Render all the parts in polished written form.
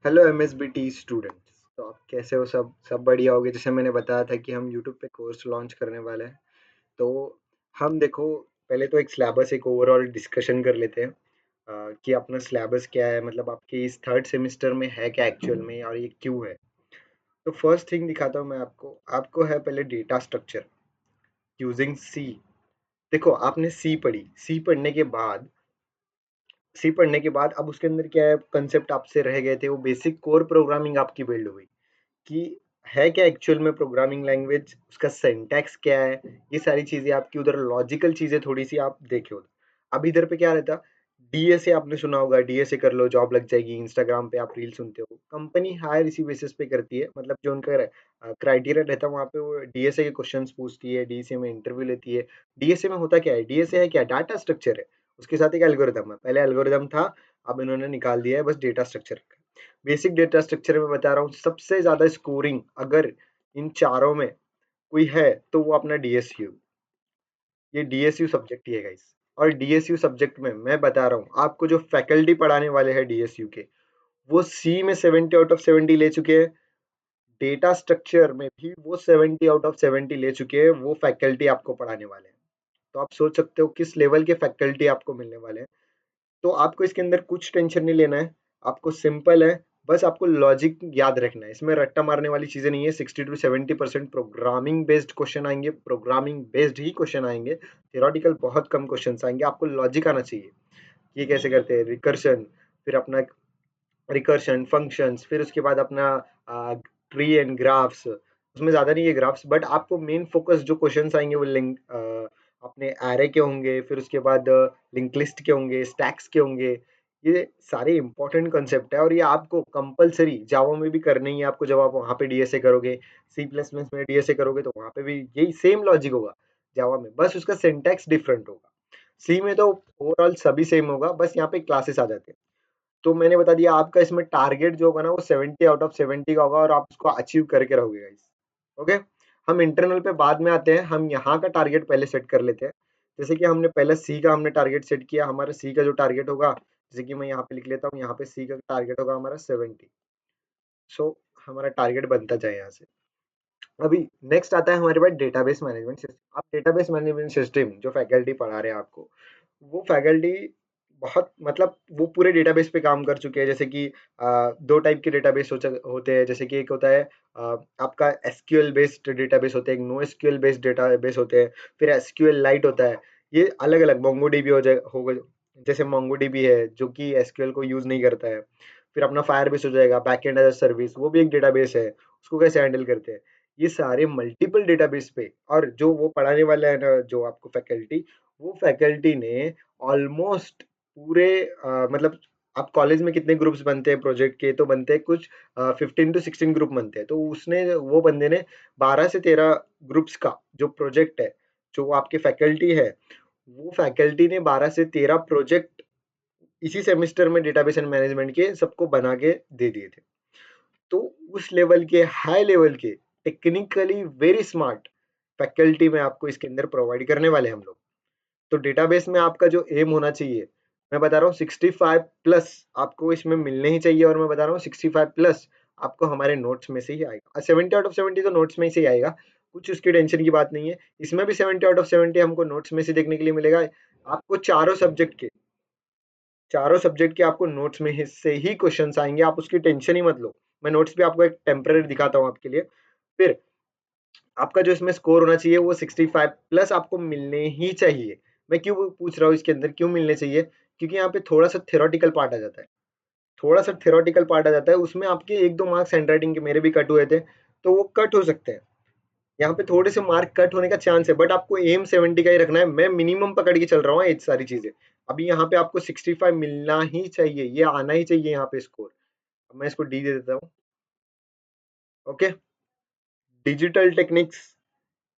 Hello MSBT students. तो आप कैसे हो? सब बढ़िया होगे। जैसे मैंने बताया था कि हम यूट्यूब पे कोर्स लॉन्च करने वाले हैं। तो हम देखो, पहले तो एक सिलेबस, एक ओवरऑल डिस्कशन कर लेते हैं कि अपना सिलेबस क्या है, मतलब आपके इस थर्ड सेमेस्टर में है क्या एक्चुअल में, और ये क्यों है। तो फर्स्ट थिंग दिखाता हूँ मैं आपको। आपको है पहले डेटा स्ट्रक्चर यूजिंग सी। देखो, आपने सी पढ़ने के बाद अब उसके अंदर क्या है, कंसेप्ट आपसे रह गए थे, वो बेसिक कोर प्रोग्रामिंग आपकी बिल्ड हुई कि है क्या एक्चुअल में प्रोग्रामिंग लैंग्वेज, उसका सिंटैक्स क्या है। ये सारी चीजें आपकी उधर, लॉजिकल चीजें थोड़ी सी आप देखे हो। अब इधर पे क्या रहता, डीएसए आपने सुना होगा, डीएसए कर लो जॉब लग जाएगी। इंस्टाग्राम पे आप रील सुनते हो, कंपनी हायर इसी बेसिस पे करती है, मतलब जो उनका क्राइटेरिया रहता है वहाँ पे वो डीएसए के क्वेश्चंस पूछती है, डीएसए में इंटरव्यू लेती है। डीएसए में होता क्या है, डीएसए है क्या, डाटा स्ट्रक्चर है, उसके साथ एक एल्गोरिदम है। पहले एल्गोरिदम था, अब इन्होंने निकाल दिया है बस data structure. Basic data structure में बता रहा हूँ, सबसे ज्यादा स्कोरिंग अगर इन चारों में कोई है तो वो अपना डीएसयू, ये डीएसयू सब्जेक्ट ही है गाइस। और डीएसयू सब्जेक्ट में मैं बता रहा हूँ आपको, जो फैकल्टी पढ़ाने वाले हैं डीएसयू के, वो सी में 70 आउट ऑफ 70 ले चुके हैं। डेटा स्ट्रक्चर में भी वो 70 आउट ऑफ 70 ले चुके हैं, वो फैकल्टी आपको पढ़ाने वाले हैं। तो आप सोच सकते हो किस लेवल के फैकल्टी आपको मिलने वाले हैं। तो आपको इसके अंदर कुछ टेंशन नहीं लेना है, आपको सिंपल है। बस आपको लॉजिक याद रखना है, इसमें रट्टा मारने वाली चीजें नहीं है। 60 to 70% प्रोग्रामिंग बेस्ड क्वेश्चन आएंगे, प्रोग्रामिंग बेस्ड ही क्वेश्चन आएंगे। थियोरटिकल बहुत कम क्वेश्चन आएंगे। आपको लॉजिक आना चाहिए, ये कैसे करते हैं रिकर्शन, फिर अपना रिकर्शन फंक्शंस, फिर उसके बाद अपना ट्री एंड ग्राफ्स। उसमें ज़्यादा नहीं है ग्राफ्स, बट आपको मेन फोकस जो क्वेश्चंस आएंगे वो लिंक अपने एरे के होंगे, फिर उसके बाद लिंक लिस्ट के होंगे, स्टैक्स के होंगे। ये सारे इंपॉर्टेंट कंसेप्ट है, और ये आपको कंपलसरी जावा में भी करने ही है आपको। जब आप वहाँ पे डीएसए करोगे, सी प्लस प्लस में डीएसए करोगे, तो वहाँ पे भी यही सेम लॉजिक होगा जावा में, बस उसका सिंटैक्स डिफरेंट होगा। सी में तो ओवरऑल सभी सेम होगा, बस यहाँ पे क्लासेस आ जाते हैं। तो मैंने बता दिया आपका इसमें टारगेट जो होगा ना, वो 70 आउट ऑफ 70 का होगा, और आप उसको अचीव करके रहोगे गाइस। ओके। हम इंटरनल पे बाद में आते हैं, हम यहाँ का टारगेट पहले सेट कर लेते हैं। जैसे कि हमने पहले सी का हमने टारगेट सेट किया, हमारा सी का जो टारगेट होगा, जैसे कि मैं यहाँ पे लिख लेता हूँ, यहाँ पे सी का टारगेट होगा हमारा 70। सो हमारा टारगेट बनता जाए यहाँ से। अभी नेक्स्ट आता है हमारे पास डेटाबेस मैनेजमेंट सिस्टम। आप डेटाबेस मैनेजमेंट सिस्टम जो फैकल्टी पढ़ा रहे हैं आपको, वो फैकल्टी बहुत, मतलब वो पूरे डेटाबेस पे काम कर चुके हैं। जैसे कि दो टाइप के डेटाबेस होते हैं। जैसे कि एक होता है आपका एसक्यूएल बेस्ड डेटाबेस होते हैं, एक नो एसक्यूएल बेस्ड डेटाबेस होते हैं, फिर एसक्यूएल लाइट होता है। ये अलग अलग मोंगोडीबी हो जाए होगा, जैसे मोंगोडीबी है जो कि एसक्यूएल को यूज नहीं करता है। फिर अपना फायरबेस हो जाएगा, बैकएंड एज अ सर्विस, वो भी एक डेटाबेस है, उसको कैसे हैंडल करते हैं। ये सारे मल्टीपल डेटाबेस पे, और जो वो पढ़ाने वाला है ना, जो आपको फैकल्टी, वो फैकल्टी ने ऑलमोस्ट पूरे मतलब आप कॉलेज में कितने ग्रुप्स बनते हैं प्रोजेक्ट के, तो बनते हैं कुछ 15 to 16 ग्रुप बनते हैं। तो उसने, वो बंदे ने 12 से 13 ग्रुप्स का जो प्रोजेक्ट है, जो आपके फैकल्टी है, वो फैकल्टी ने 12 से 13 प्रोजेक्ट इसी सेमेस्टर में डेटाबेस एंड मैनेजमेंट के सबको बना के दे दिए थे। तो उस लेवल के, हाई लेवल के, टेक्निकली वेरी स्मार्ट फैकल्टी में आपको इसके अंदर प्रोवाइड करने वाले हम लोग। तो डेटाबेस में आपका जो एम होना चाहिए, मैं बता रहा हूँ 65 प्लस आपको इसमें मिलने ही चाहिए। और मैं बता रहा हूँ 65 प्लस आपको हमारे नोट्स में से ही आएगा। 70 आउट ऑफ 70 तो नोट्स में ही से ही आएगा, कुछ उसकी टेंशन की बात नहीं है। इसमें भी 70 आउट ऑफ 70 हमको नोट्स में से देखने के लिए मिलेगा। आपको चारों सब्जेक्ट के आपको नोट्स में से ही क्वेश्चंस आएंगे, आप उसकी टेंशन ही मत लो। मैं नोट्स भी आपको एक टेम्पररी दिखाता हूँ आपके लिए। फिर आपका जो इसमें स्कोर होना चाहिए वो 65 प्लस आपको मिलने ही चाहिए। मैं क्यों पूछ रहा हूँ इसके अंदर क्यों मिलने चाहिए, क्योंकि यहाँ पे थोड़ा सा थ्योरेटिकल पार्ट आ जाता है। थोड़ा सा थ्योरेटिकल पार्ट आ जाता है, उसमें आपके 1-2 मार्क्स हैंड राइटिंग के मेरे भी कट हुए थे, तो वो कट हो सकते हैं। यहाँ पे थोड़े से मार्क कट होने का चांस है, बट आपको एम 70 का ही रखना है। मैं मिनिमम पकड़ के चल रहा हूँ ये सारी चीजें। अभी यहाँ पे आपको 65 मिलना ही चाहिए, ये आना ही चाहिए यहाँ पे स्कोर। अब मैं इसको डी दे देता हूँ। Okay. Digital techniques,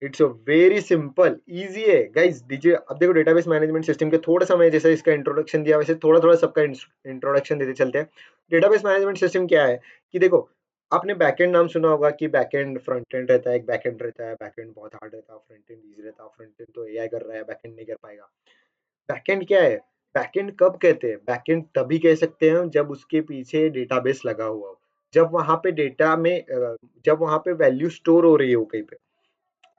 it's a very simple, easy है गाइस। डीजे अब देखो, डेटाबेस मैनेजमेंट सिस्टम के थोड़ा सा मैं जैसे इसका इंट्रोडक्शन दिया, वैसे थोड़ा थोड़ा सबका इंट्रोडक्शन देते चलते हैं। डेटाबेस मैनेजमेंट सिस्टम क्या है कि देखो, आपने बैकएंड नाम सुना होगा कि बैकएंड फ्रंट एंड रहता है, एक बैकएंड रहता है। बैकएंड बहुत हार्ड रहता है, फ्रंट एंड इजी रहता है। फ्रंट एंड तो एआई कर रहा है, बैकएंड नहीं कर पाएगा। बैकएंड क्या है, बैकएंड कब कहते हैं, बैकएंड तभी कह सकते हैं जब उसके पीछे डेटाबेस लगा हुआ हो। जब वहाँ पे डेटा में जब वहाँ पे वैल्यू स्टोर हो रही है वो कहीं पे,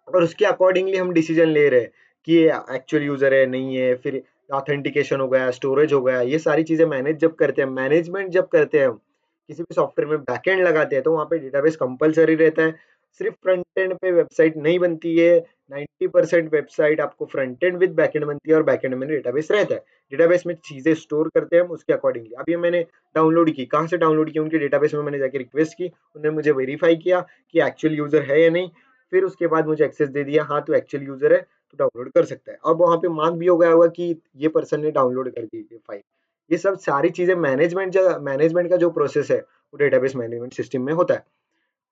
और उसके अकॉर्डिंगली हम डिसीजन ले रहे हैं कि ये एक्चुअल यूजर है नहीं है, फिर ऑथेंटिकेशन हो गया, स्टोरेज हो गया, ये सारी चीजें मैनेज जब करते हैं, मैनेजमेंट जब करते हैं हम किसी भी सॉफ्टवेयर में बैकएंड लगाते हैं, तो वहाँ पे डेटाबेस कंपलसरी रहता है। सिर्फ फ्रंट एंड पे वेबसाइट नहीं बनती है, 90% वेबसाइट आपको फ्रंट एंड विद बैकएंड बनती है, और बैकएंड में डेटाबेस रहता है। डेटाबेस में चीजें स्टोर करते हैं हम उसके अकॉर्डिंगली। अब ये मैंने डाउनलोड की, कहाँ से डाउनलोड की? उनके डेटाबेस में मैंने जाके रिक्वेस्ट की, उन्होंने मुझे वेरीफाई किया कि एक्चुअल यूजर है या नहीं, फिर उसके बाद मुझे एक्सेस दे दिया, हाँ तो एक्चुअल यूजर है तो डाउनलोड कर सकता है। अब वहां पे मार्क भी हो गया होगा कि ये पर्सन ने डाउनलोड कर दी ये फाइल। ये सब सारी चीजें मैनेजमेंट का जो प्रोसेस है वो डेटाबेस मैनेजमेंट सिस्टम में होता है।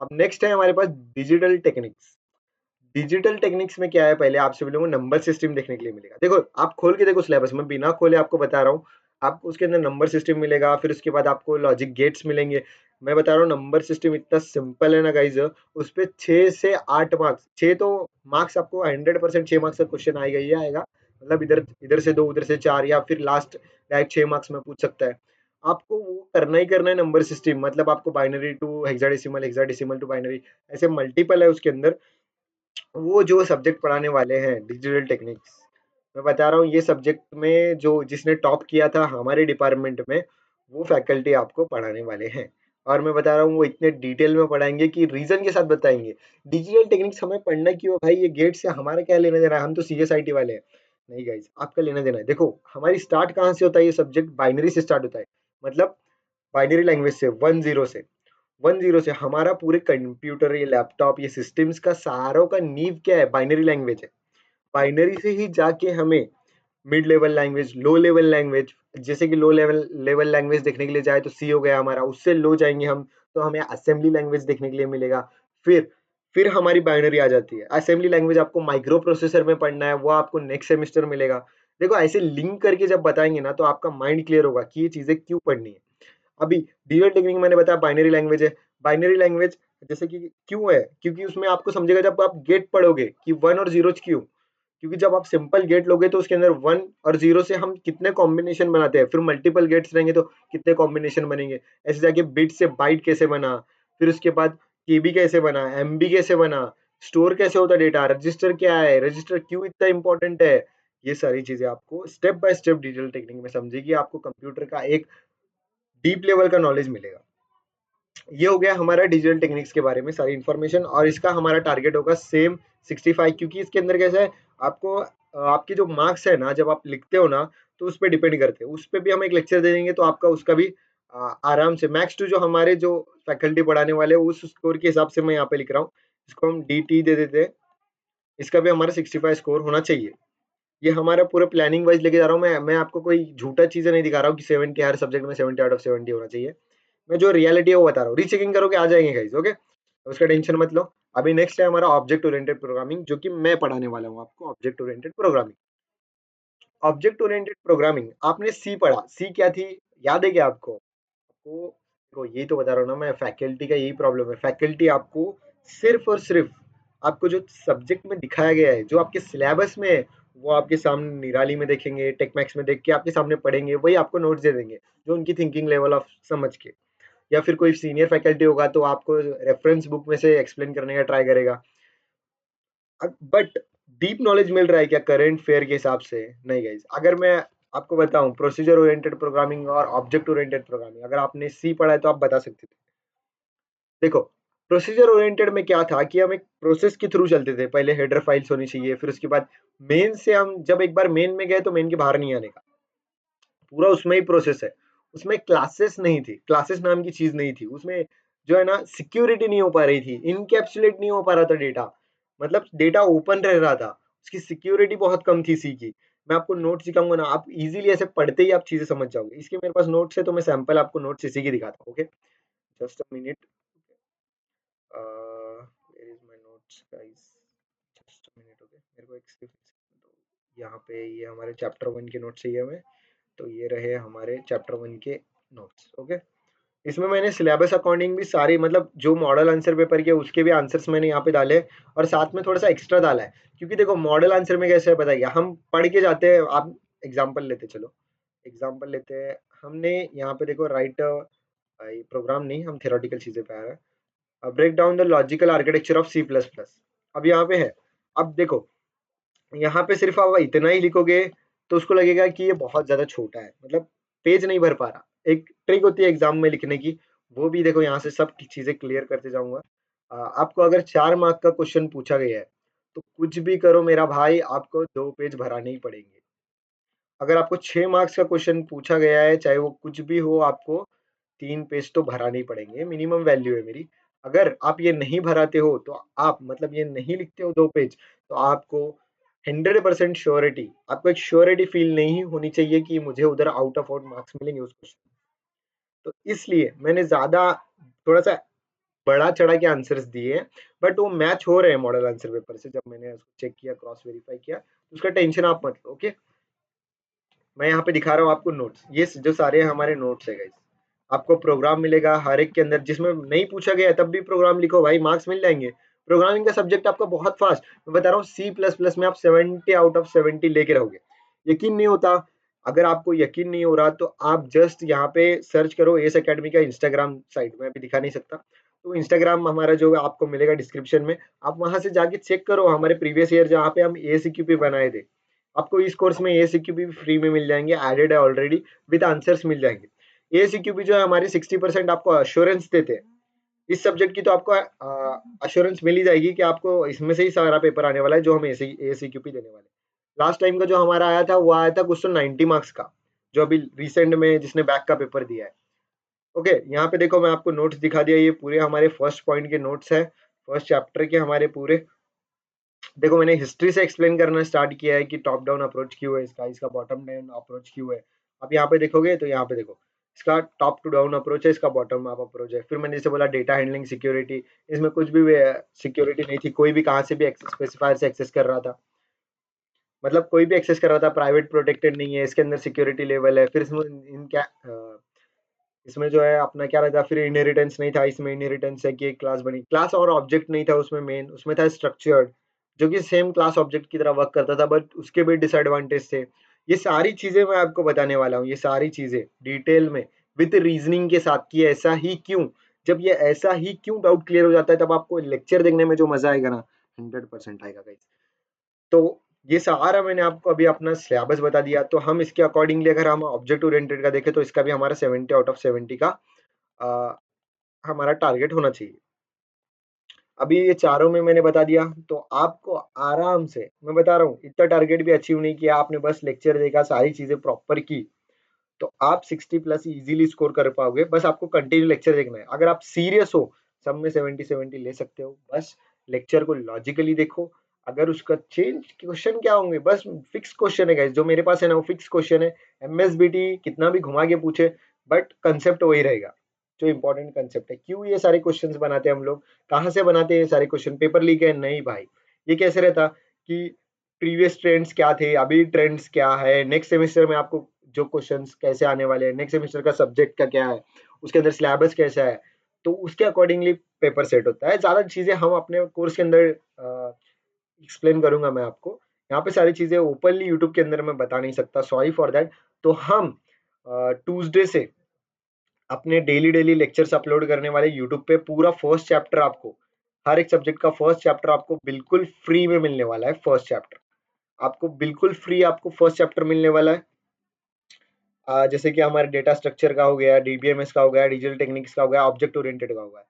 अब नेक्स्ट है हमारे पास डिजिटल टेक्निक्स। डिजिटल टेक्निक्स में क्या है, पहले आप सभी लोगों को नंबर सिस्टम देखने के लिए मिलेगा। देखो आप खोल के देखो सिलेबस में, बिना खोले आपको बता रहा हूँ, आपको उसके अंदर नंबर सिस्टम मिलेगा, फिर उसके बाद आपको लॉजिक गेट्स मिलेंगे। मैं बता रहा हूँ नंबर सिस्टम इतना सिंपल है ना गाइज, उस पे 6 से 8 मार्क्स, 6 तो मार्क्स आपको 100% 6 मार्क्स का क्वेश्चन आएगा ही आएगा। मतलब इधर इधर से 2 उधर से 4, या फिर लास्ट डायरेक्ट 6 मार्क्स में पूछ सकता है। आपको वो करना ही करना है नंबर सिस्टम, मतलब आपको binary to hexadecimal, hexadecimal to binary, ऐसे मल्टीपल है उसके अंदर। वो जो सब्जेक्ट पढ़ाने वाले हैं डिजिटल टेक्निक्स, मैं बता रहा हूँ ये सब्जेक्ट में जो जिसने टॉप किया था हमारे डिपार्टमेंट में, वो फैकल्टी आपको पढ़ाने वाले हैं। और मैं बता रहा हूँ वो इतने डिटेल में पढ़ाएंगे कि रीजन के साथ बताएंगे। डिजिटल टेक्निक्स हमें पढ़ना क्यों भाई, ये गेट से हमारा क्या लेना देना है, हम तो सीएसआईटी वाले हैं। नहीं गाइज, आपका लेना देना है। देखो हमारी स्टार्ट कहाँ से होता है, ये सब्जेक्ट बाइनरी से स्टार्ट होता है, मतलब बाइनरी लैंग्वेज से, 1 0 से। 1 0 से हमारा पूरे कंप्यूटर, ये लैपटॉप, ये सिस्टम्स का सारों का नींव क्या है, बाइनरी लैंग्वेज है। बाइनरी से ही जाके हमें mid level language, low level language, जैसे कि लो लेवल लेवल लैंग्वेज देखने के लिए जाए तो सी हो गया हमारा, उससे लो जाएंगे हम तो हमें असेंबली लैंग्वेज देखने के लिए मिलेगा। फिर फिर हमारी बाइनरी आ जाती है। असेंबली लैंग्वेज आपको माइक्रो प्रोसेसर में पढ़ना है, वो आपको नेक्स्ट सेमेस्टर मिलेगा। देखो ऐसे लिंक करके जब बताएंगे ना, तो आपका माइंड क्लियर होगा कि ये चीजें क्यों पढ़नी है। अभी डिजिटल टेक्निक मैंने बताया बाइनरी लैंग्वेज है। बाइनरी लैंग्वेज जैसे कि क्यों है, क्योंकि उसमें आपको समझेगा जब आप गेट पढ़ोगे कि 1 और 0 क्यों। क्योंकि जब आप सिंपल गेट लोगे तो उसके अंदर 1 और 0 से हम कितने कॉम्बिनेशन बनाते हैं, फिर मल्टीपल गेट्स रहेंगे तो कितने कॉम्बिनेशन बनेंगे। ऐसे जाके बिट से बाइट कैसे बना, फिर उसके बाद केबी कैसे बना, एमबी कैसे बना, स्टोर कैसे होता है डेटा, रजिस्टर क्या है, रजिस्टर क्यों इतना इंपॉर्टेंट है। ये सारी चीजें आपको step by step digital technique में समझेगी, आपको कंप्यूटर का एक डीप लेवल का नॉलेज मिलेगा। ये हो गया हमारा डिजिटल टेक्निक्स के बारे में सारी इन्फॉर्मेशन, और इसका हमारा टारगेट होगा सेम 65, क्योंकि इसके अंदर कैसा है, आपको आपके जो मार्क्स है ना जब आप लिखते हो ना, तो उस पर डिपेंड करते हैं। उस पर भी हम एक लेक्चर दे देंगे तो आपका उसका भी आराम से मैक्स टू जो हमारे जो फैकल्टी पढ़ाने वाले हैं उस स्कोर के हिसाब से मैं यहाँ पे लिख रहा हूँ, इसको हम डी दे देते हैं। इसका भी हमारा 65 स्कोर होना चाहिए। ये हमारा पूरा प्लानिंग वाइज लेके जा रहा हूँ मैं आपको कोई झूठा चीजें नहीं दिखा रहा हूँ कि 70 हर सब्जेक्ट में 70 आउट ऑफ 70 होना चाहिए। मैं जो रियलिटी है वो बता रहा हूँ, रीचेकिंग करोगे आ जाएंगे गाइस, ओके, उसका टेंशन मत लो। अभी नेक्स्ट है हमारा ऑब्जेक्ट ओरिएंटेड प्रोग्रामिंग, जो कि मैं पढ़ाने वाला हूँ आपको object oriented programming. Object oriented programming, आपने सी पढ़ा, सी क्या थी, याद है क्या आपको? आपको देखो यही तो बता रहा हूँ ना मैं, फैकल्टी का यही प्रॉब्लम है। फैकल्टी आपको सिर्फ और सिर्फ आपको जो सब्जेक्ट में दिखाया गया है, जो आपके सिलेबस में है, वो आपके सामने निराली में देखेंगे, टेकमैक्स में देख के आपके सामने पढ़ेंगे, वही आपको नोट्स दे देंगे जो उनकी थिंकिंग लेवल ऑफ समझ के। या फिर कोई सीनियर फैकल्टी होगा तो आपको रेफरेंस बुक में से एक्सप्लेन करने का ट्राई करेगा। बट डीप नॉलेज मिल रहा है क्या करंट फेयर के हिसाब से? नहीं गाइज। अगर मैं आपको बताऊं प्रोसीजर ओरिएंटेड प्रोग्रामिंग और ऑब्जेक्ट ओरिएंटेड प्रोग्रामिंग, अगर आपने सी पढ़ा है तो आप बता सकते थे। देखो प्रोसीजर ओरिएंटेड में क्या था कि हम एक प्रोसेस के थ्रू चलते थे, पहले हेडर फाइल्स होनी चाहिए, फिर उसके बाद मेन से हम जब एक बार मेन में गए तो मेन के बाहर नहीं आने का, पूरा उसमें ही प्रोसेस है। उसमें क्लासेस नहीं थी, क्लासेस नाम की चीज नहीं थी उसमें। जो है ना सिक्योरिटी नहीं हो पा रही थी, इनकैप्सुलेट नहीं हो पा रहा था डेटा, मतलब डेटा ओपन रह रहा था, उसकी सिक्योरिटी बहुत कम थी सी की। मैं आपको नोट्स दिखाऊंगा ना, आप इजीली ऐसे पढ़ते ही आप चीजें समझ जाओगे। इसके मेरे पास नोट्स है तो मैं सैंपल आपको नोट्स इसी की दिखाता हूँ, okay, just a minute. Where is my notes guys, just a minute, okay, मेरे को एक तो यहाँ पे ये हमारे चैप्टर 1 के नोट्स चाहिए हमें। तो ये रहे हमारे चैप्टर 1 के नोट्स, ओके। इसमें मैंने सिलेबस अकॉर्डिंग भी सारी, मतलब जो मॉडल आंसर पेपर के उसके भी आंसर्स मैंने यहाँ पे डाले, और साथ में थोड़ा सा एक्स्ट्रा डाला है। क्योंकि देखो मॉडल आंसर में कैसे है बताइए, हम पढ़ के जाते हैं, आप एग्जाम्पल लेते, चलो एग्जाम्पल लेते हैं। हमने यहाँ पे देखो राइट भाई प्रोग्राम नहीं, हम थ्योरेटिकल चीजें पे आ रहे हैं। Break down the logical architecture of C plus plus. अब यहाँ पे है, अब देखो यहाँ पे सिर्फ आप इतना ही लिखोगे तो उसको लगेगा कि ये बहुत ज्यादा छोटा है, मतलब पेज नहीं भर पा रहा। एक ट्रिक होती है एग्जाम में लिखने की, वो भी देखो यहाँ से सब चीजें क्लियर करते जाऊंगा। आपको अगर 4 मार्क का क्वेश्चन पूछा गया है तो कुछ भी करो मेरा भाई, आपको 2 पेज भराने ही पड़ेंगे। अगर आपको 6 मार्क्स का क्वेश्चन पूछा गया है, चाहे वो कुछ भी हो, आपको 3 पेज तो भराने ही पड़ेंगे, मिनिमम वैल्यू है मेरी। अगर आप ये नहीं भराते हो तो आप मतलब ये नहीं लिखते हो 2 पेज, तो आपको 100% श्योरिटी, आपको एक श्योरिटी फील नहीं होनी चाहिए कि मुझे उधर आउट ऑफ आउट मार्क्स मिलेंगे उस क्वेश्चन। तो इसलिए मैंने ज्यादा थोड़ा सा बढ़ा चढ़ा के आंसर्स दिए हैं, बट वो मैच हो रहे हैं मॉडल आंसर पेपर से। जब मैंने उसको चेक किया, क्रॉस वेरीफाई किया, तो उसका टेंशन आप मत लो। ओके, मैं यहाँ पे दिखा रहा हूँ आपको नोट्स, ये जो सारे हमारे नोट्स है गाइस। आपको प्रोग्राम मिलेगा हर एक के अंदर, जिसमें नहीं पूछा गया है तब भी प्रोग्राम लिखो भाई, मार्क्स मिल जाएंगे। प्रोग्रामिंग का सब्जेक्ट आपका बहुत फास्ट, मैं बता रहा हूँ सी प्लस प्लस में आप 70 आउट ऑफ 70 लेके रहोगे। यकीन नहीं होता, अगर आपको यकीन नहीं हो रहा तो आप जस्ट यहाँ पे सर्च करो एस अकेडमी का इंस्टाग्राम साइट, में अभी दिखा नहीं सकता, तो इंस्टाग्राम हमारा जो आपको मिलेगा डिस्क्रिप्शन में, आप वहां से जाके चेक करो हमारे प्रीवियस ईयर जहाँ पे हम एसीक्यूपी बनाए थे। आपको इस कोर्स में एसीक्यूपी भी फ्री में मिल जाएंगे, एडेड है ऑलरेडी, विद आंसर्स मिल जाएंगे। एसीक्यूपी जो है हमारी 60% आपको अश्योरेंस देते हैं। इस सब्जेक्ट की तो आपको अश्योरेंस मिल ही जाएगी कि आपको इसमें से ही सारा पेपर आने वाला है जो हम एसीक्यूपी देने वाले हैं। लास्ट टाइम का जो हमारा आया था वो आया था क्वेश्चन 90 मार्क्स का, जो अभी रिसेंट में जिसने बैक का पेपर दिया है। ओके, यहाँ पे देखो मैं आपको नोट्स दिखा दिया, ये पूरे हमारे फर्स्ट पॉइंट के नोट्स है, फर्स्ट चैप्टर के हमारे पूरे। देखो मैंने हिस्ट्री से एक्सप्लेन करना स्टार्ट किया है कि टॉप डाउन अप्रोच क्यों है इसका, इसका बॉटम डाउन अप्रोच क्यों है। आप यहाँ पे देखोगे तो यहाँ पे देखो, इसका टॉप टू डाउन अप्रोच है, इसका बॉटम अप अप्रोच है। फिर मैंने जैसे बोला डेटा हैंडलिंग सिक्योरिटी, इसमें कुछ भी सिक्योरिटी नहीं थी, कोई भी कहाँ से भी स्पेसिफायर से एक्सेस कर रहा था, मतलब कोई भी एक्सेस कर रहा था, प्राइवेट प्रोटेक्टेड नहीं है, इसके अंदर सिक्योरिटी लेवल है। फिर इसमें इन क्या इसमें जो है अपना क्या रहता है, फिर इनहेरिटेंस नहीं था, इसमें इनहेरिटेंस है कि एक क्लास बनी, क्लास और ऑब्जेक्ट नहीं था उसमें, मेन उसमें था स्ट्रक्चर्ड, जो कि सेम क्लास ऑब्जेक्ट की तरह वर्क करता था, बट उसके भी डिसएडवांटेज थे। ये सारी चीजें मैं आपको बताने वाला हूँ, ये सारी चीजें डिटेल में विद रीजनिंग के साथ, कि ऐसा ही क्यों। जब ये ऐसा ही क्यों डाउट क्लियर हो जाता है, तब आपको लेक्चर देखने में जो मजा आएगा ना, 100% आएगा गाइस। तो ये सारा मैंने आपको अभी अपना सिलेबस बता दिया, तो हम इसके अकॉर्डिंगली अगर हम ऑब्जेक्ट ओरिएंटेड का देखें तो इसका भी हमारा 70 आउट ऑफ 70 का अ, हमारा टारगेट होना चाहिए। अभी ये चारों में मैंने बता दिया, तो आपको आराम से, मैं बता रहा हूँ, इतना टारगेट भी अचीव नहीं किया आपने, बस लेक्चर देखा, सारी चीजें प्रॉपर की, तो आप 60+ इजीली स्कोर कर पाओगे। बस आपको कंटिन्यू लेक्चर देखना है, अगर आप सीरियस हो सब में 70-70 ले सकते हो। बस लेक्चर को लॉजिकली देखो, अगर उसका चेंज क्वेश्चन क्या होंगे, बस फिक्स क्वेश्चन है गाइस, जो मेरे पास है ना वो फिक्स क्वेश्चन है। एमएसबीटी कितना भी घुमा के पूछे, बट कंसेप्ट वही रहेगा, जो इंपॉर्टेंट कंसेप्ट है। क्यों ये सारे क्वेश्चंस बनाते हैं हम लोग, कहाँ से बनाते हैं ये सारे क्वेश्चन, पेपर लीक है नहीं भाई। ये कैसे रहता कि प्रीवियस ट्रेंड्स क्या थे, अभी ट्रेंड्स क्या है, नेक्स्ट सेमेस्टर में आपको जो क्वेश्चंस कैसे आने वाले हैं, नेक्स्ट सेमेस्टर का सब्जेक्ट का क्या है, उसके अंदर सिलेबस कैसा है, तो उसके अकॉर्डिंगली पेपर सेट होता है। ज्यादा चीजें हम अपने कोर्स के अंदर एक्सप्लेन करूंगा मैं आपको, यहाँ पे सारी चीजें ओपनली यूट्यूब के अंदर मैं बता नहीं सकता, सॉरी फॉर दैट। तो हम ट्यूसडे से अपने डेली डेली लेक्चर्स अपलोड करने वाले यूट्यूब पे, पूरा फर्स्ट चैप्टर आपको, हर एक सब्जेक्ट का फर्स्ट चैप्टर आपको बिल्कुल फ्री में मिलने वाला है। फर्स्ट चैप्टर आपको बिल्कुल फ्री, आपको फर्स्ट चैप्टर मिलने वाला है। जैसे कि हमारे डेटा स्ट्रक्चर का हो गया, डीबीएमएस का हो गया, डिजिटल टेक्निक्स का हो गया, ऑब्जेक्ट ओरिएंटेड का हो गया,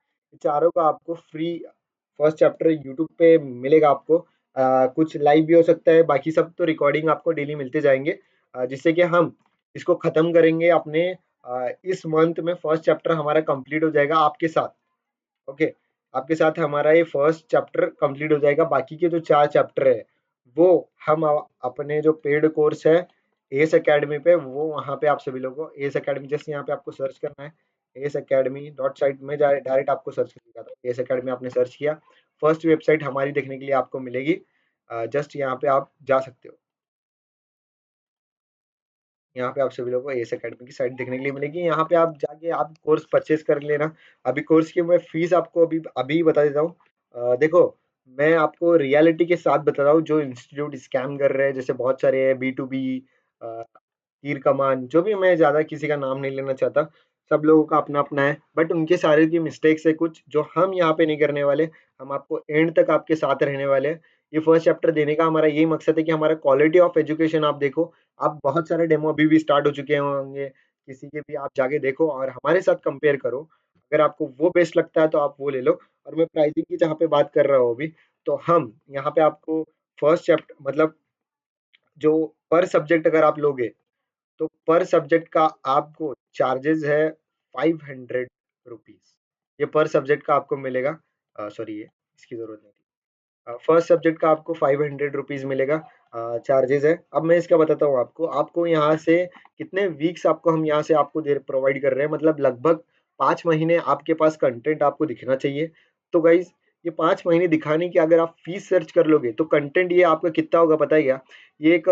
चारों का आपको फ्री फर्स्ट चैप्टर यूट्यूब पे मिलेगा आपको। कुछ लाइव भी हो सकता है, बाकी सब तो रिकॉर्डिंग आपको डेली मिलते जाएंगे, जिससे कि हम इसको खत्म करेंगे अपने इस मंथ में। फर्स्ट चैप्टर हमारा कंप्लीट हो जाएगा आपके साथ। ओके, आपके साथ हमारा ये फर्स्ट चैप्टर कंप्लीट हो जाएगा। बाकी के जो 4 चैप्टर है वो हम अपने जो पेड कोर्स है एस अकेडमी पे, वो वहाँ पे आप सभी लोगों को, एस अकेडमी जैसे यहाँ पे आपको सर्च करना है, एस अकेडमी डॉट साइट में डायरेक्ट आपको सर्च करना है। एस अकेडमी आपने सर्च किया, फर्स्ट वेबसाइट हमारी देखने के लिए आपको मिलेगी, जस्ट यहाँ पे आप जा सकते हो। यहाँ पे आप सभी लोगों को एस अकेडमी की साइट देखने के लिए मिलेगी, यहाँ पे आप जाके आप कोर्स परचेज कर लेना। अभी कोर्स की मैं फीस आपको अभी अभी बता देता हूँ। देखो, मैं आपको रियलिटी के साथ बता रहा हूँ, जो इंस्टीट्यूट स्कैम कर रहे हैं, जैसे बहुत सारे हैं, बी टू बी, तीर कमान, जो भी, मैं ज्यादा किसी का नाम नहीं लेना चाहता। सब लोगों का अपना-अपना है, बट उनके सारे की मिस्टेक्स है कुछ जो हम यहाँ पे नहीं करने वाले। हम आपको एंड तक आपके साथ रहने वाले हैं। ये फर्स्ट चैप्टर देने का हमारा यही मकसद है कि हमारा क्वालिटी ऑफ एजुकेशन आप देखो। आप बहुत सारे डेमो अभी भी स्टार्ट हो चुके होंगे, किसी के भी आप जाके देखो और हमारे साथ कंपेयर करो। अगर आपको वो बेस्ट लगता है तो आप वो ले लो। और मैं प्राइसिंग की जहाँ पे बात कर रहा हूँ अभी, तो हम यहाँ पे आपको फर्स्ट चैप्टर मतलब जो पर सब्जेक्ट अगर आप लोगे, तो पर सब्जेक्ट का आपको चार्जेस है 500 रुपीज। ये पर सब्जेक्ट का आपको मिलेगा। सॉरी, ये इसकी जरूरत नहीं थी। फर्स्ट सब्जेक्ट का आपको 500 रुपीज मिलेगा, चार्जेस है। अब मैं इसका बताता हूँ आपको। आपको यहाँ से कितने वीक्स आपको हम यहाँ से आपको दे प्रोवाइड कर रहे हैं, मतलब लगभग 5 महीने आपके पास कंटेंट आपको दिखना चाहिए। तो गाइज, ये 5 महीने दिखाने की अगर आप फीस सर्च कर लोगे तो कंटेंट ये आपका कितना होगा पता है क्या? ये एक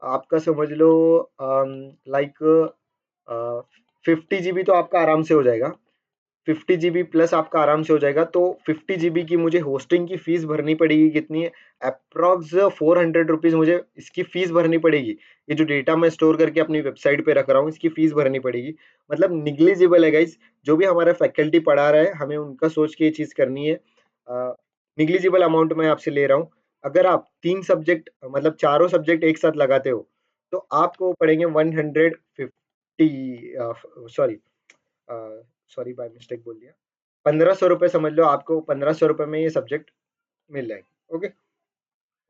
आपका समझ लो लाइक 50 GB तो आपका आराम से हो जाएगा। 50 GB प्लस आपका आराम से हो जाएगा। तो 50 GB की मुझे होस्टिंग की फीस भरनी पड़ेगी कितनी है? अप्रॉक्स 400 रुपीज मुझे इसकी फीस भरनी पड़ेगी। ये जो डेटा मैं स्टोर करके अपनी वेबसाइट पे रख रहा हूँ, इसकी फीस भरनी पड़ेगी। मतलब निग्लिजिबल है गाइस। जो भी हमारा फैकल्टी पढ़ा रहा है, हमें उनका सोच के ये चीज करनी है। निग्लिजिबल अमाउंट मैं आपसे ले रहा हूँ। अगर आप 3 सब्जेक्ट मतलब चारों सब्जेक्ट एक साथ लगाते हो, तो आपको पड़ेंगे 150, सॉरी सॉरी बाय मिस्टेक बोल दिया। 1500 रुपये समझ लो, आपको 1500 रुपये में ये सब्जेक्ट मिल जाएंगे। ओके।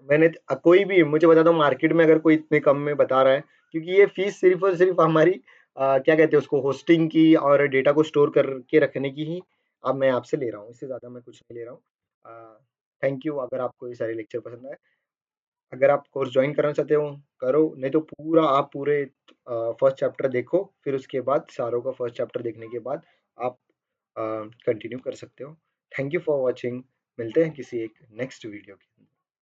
मैंने कोई भी मुझे बता दो मार्केट में अगर कोई इतने कम में बता रहा है, क्योंकि ये फीस सिर्फ और सिर्फ हमारी क्या कहते हैं उसको, होस्टिंग की और डेटा को स्टोर करके रखने की ही अब मैं आपसे ले रहा हूँ। इससे ज्यादा मैं कुछ नहीं ले रहा हूँ। Thank you. अगर आपको ये सारे लेक्चर पसंद आए, अगर आप कोर्स ज्वाइन करना चाहते हो करो, नहीं तो पूरा आप पूरे फर्स्ट चैप्टर देखो, फिर उसके बाद सारों का फर्स्ट चैप्टर देखने के बाद आप कंटिन्यू कर सकते हो। Thank you for watching. मिलते हैं किसी एक नेक्स्ट वीडियो के